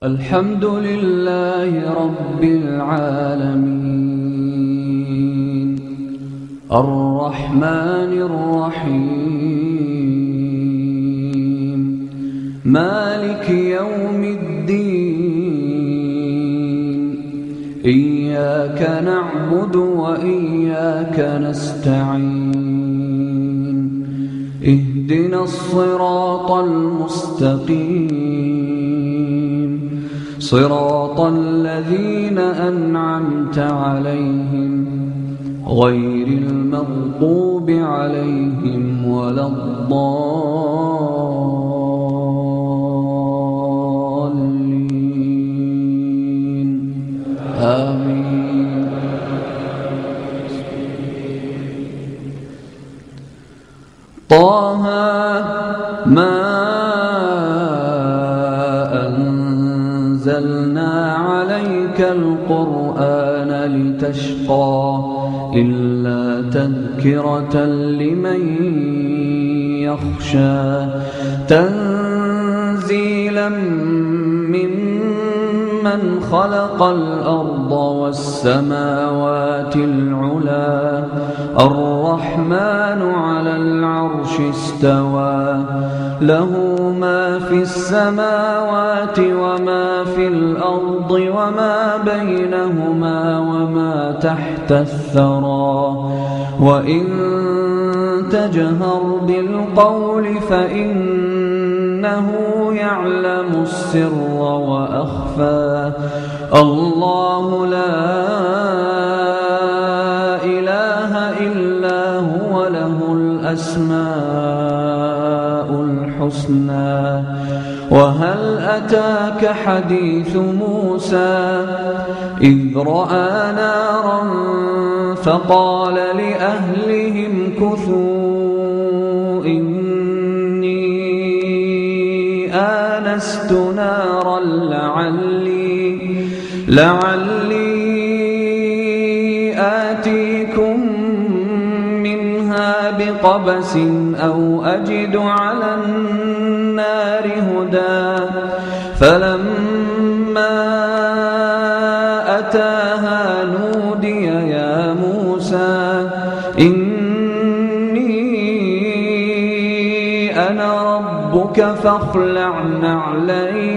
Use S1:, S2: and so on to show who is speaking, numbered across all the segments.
S1: الحمد لله رب العالمين الرحمن الرحيم مالك يوم الدين إياك نعبد وإياك نستعين اهدنا الصراط المستقيم صراط الذين أنعمت عليهم غير المغضوب عليهم ولا الضالين آمين. طه ما أنزلنا عليك القرآن لتشقى إلا تذكرة لمن يخشى تنزيلا ممن خلق الأرض والسماوات العلى الرحمن على العرش استوى له ما في السماوات وما في الأرض وما بينهما وما تحت الثرى وإن تجهر بالقول فإنه يعلم السر وأخفى الله لا إله إلا هو له الأسماء الحسنى وهل أتاك حديث موسى إذ رأى نارا فقال لأهلهم كثوا إني آنست نارا لعلي آتيكم منها بقبس أو أجد على النار هدى فلما أتاها نودي يا موسى إني أنا ربك فاخلع نعليك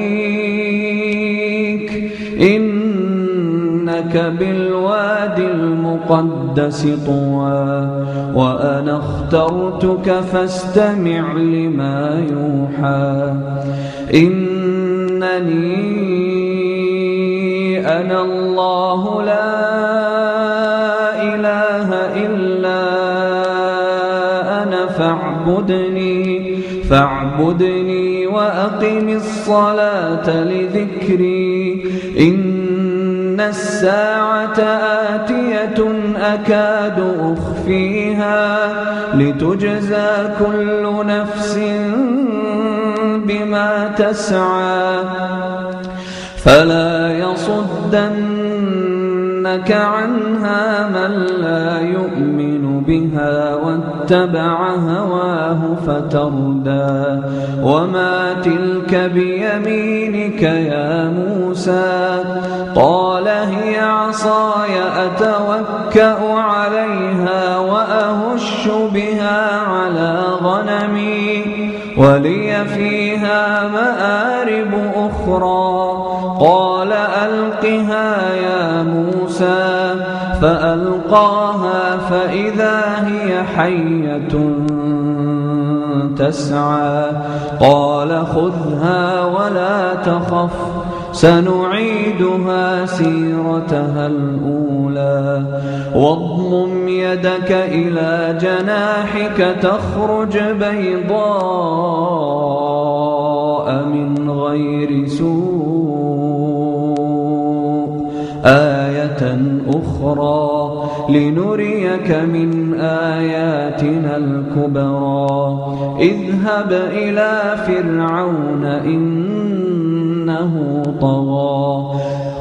S1: إنك بالواد المقدس طوى وأنا اخترتك فاستمع لما يوحى إنني أنا الله لا إله إلا أنا فاعبدني وأقم الصلاة لذكري إن الساعة آتية أكاد أخفيها لتجزى كل نفس بما تسعى فلا يصدنك عنها من لا يؤمن بها واتبع هواه فتردى وما تلك بيمينك يا موسى قال هي عصاي أتوكأ عليها وأهش بها على غنمي ولي فيها مآرب أخرى قال ألقها يا موسى فألقاها فإذا هي حية تسعى قال خذها ولا تخف سنعيدها سيرتها الأولى واضمم يدك إلى جناحك تخرج بيضاء من غير سوء آية أخرى لنريك من آياتنا الكبرى اذهب إلى فرعون إنه طغى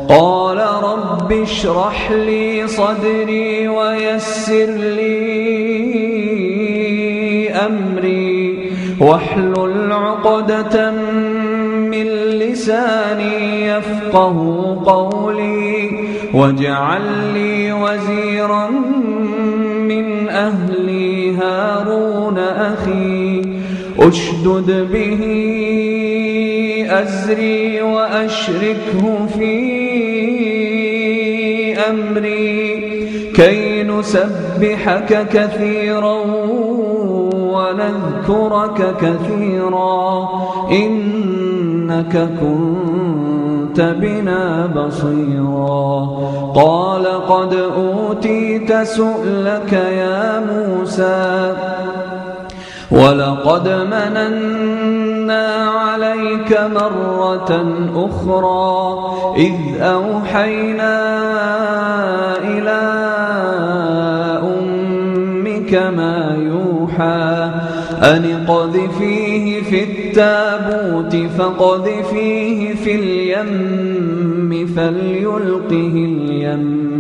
S1: قال رب اشرح لي صدري ويسر لي أمري واحلل عقدة من بلساني يفقهوا قولي واجعل لي وزيرا من أهلي هارون أخي أشدد به أزري وأشركه في أمري كي نسبحك كثيرا ونذكرك كثيرا إنك كنت بنا بصيرا قال قد أوتيت سؤلك يا موسى ولقد مننا عليك مرة أخرى إذ أوحينا إلى أمك ما يوحى أن اقذفيه في التابوت فاقذفيه في اليم فليلقه اليم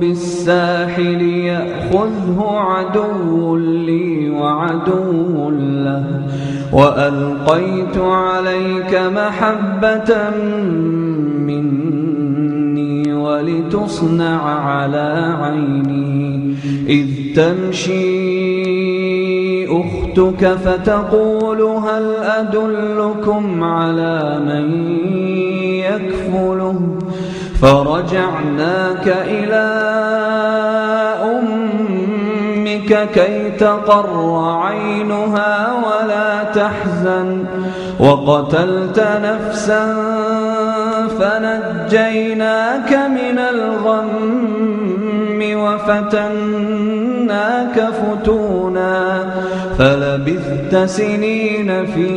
S1: بالساحل يأخذه عدو لي وعدو له وألقيت عليك محبة مني ولتصنع على عيني إذ تمشي أختك فتقول هل أدلكم على من يكفله فرجعناك إلى أمك كي تقر عينها ولا تحزن وقتلت نفسا فنجيناك من الغم وفتناك فتونا فلبثت سنين في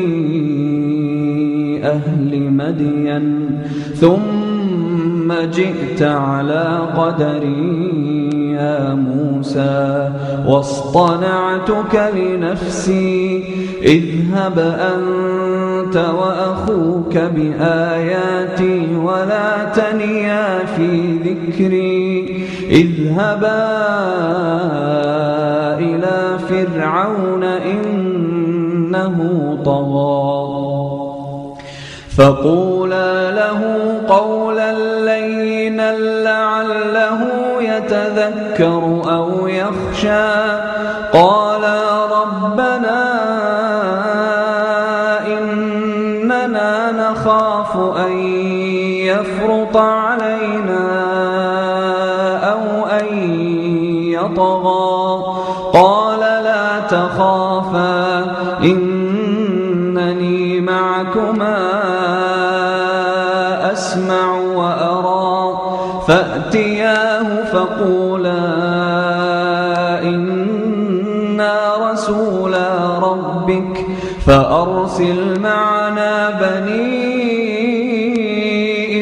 S1: أهل مدين ثم جئت على قدري يا موسى واصطنعتك لنفسي اذهب أنت وأخوك بآياتي ولا تنيا في ذكري اذهبا إلى فرعون إنه طغى فقولا له قولا لينا لعله يتذكر أو يخشى قالا ربنا إننا نخاف أن يفرط علينا أو أن يطغى قال لا تخافا إنني معكما أسمع وأرى فأتياه فقولا إنا رسولا ربك فأرسل معنا بني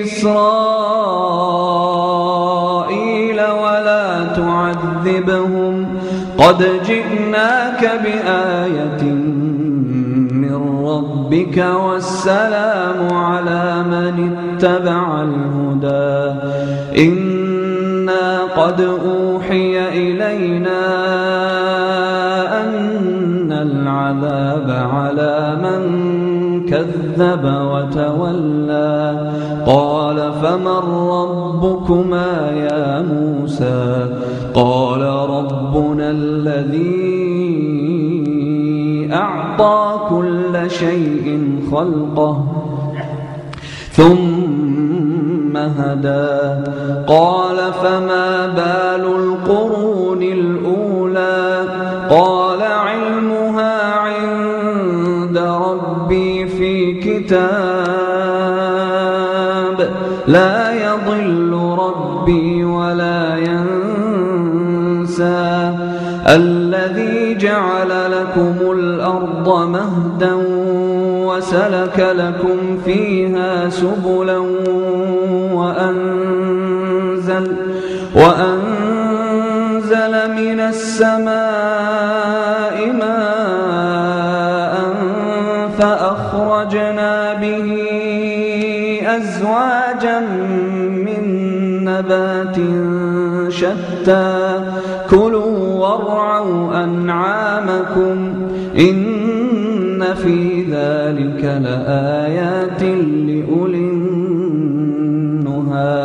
S1: إسرائيل ولا تعذبهم قد جئناك بآية من ربك والسلام على من اتبع الهدى إنا قد أوحي إلينا أن العذاب على من كذب وتولى قال فمن ربكما يا موسى قال ربنا الذي أعطى كل شيء خلقه ثم هدى قال فما بال القرون الأولى قال علمها عند ربي في كتاب لا يضل ربي ولا ينسى الذي جعل لكم الأرض مهدا وسلك لكم فيها سبلا وأنزل من السماء ماء فأخرجنا به أزواجا من نبات شتى كلوا وارعوا أنعامكم إن في ذلك لآيات لأولي النهى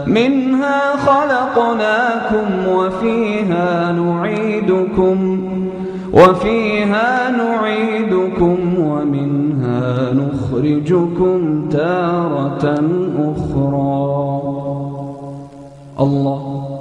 S1: منها خلقناكم وفيها نعيدكم ومنها نخرجكم تارة أخرى. الله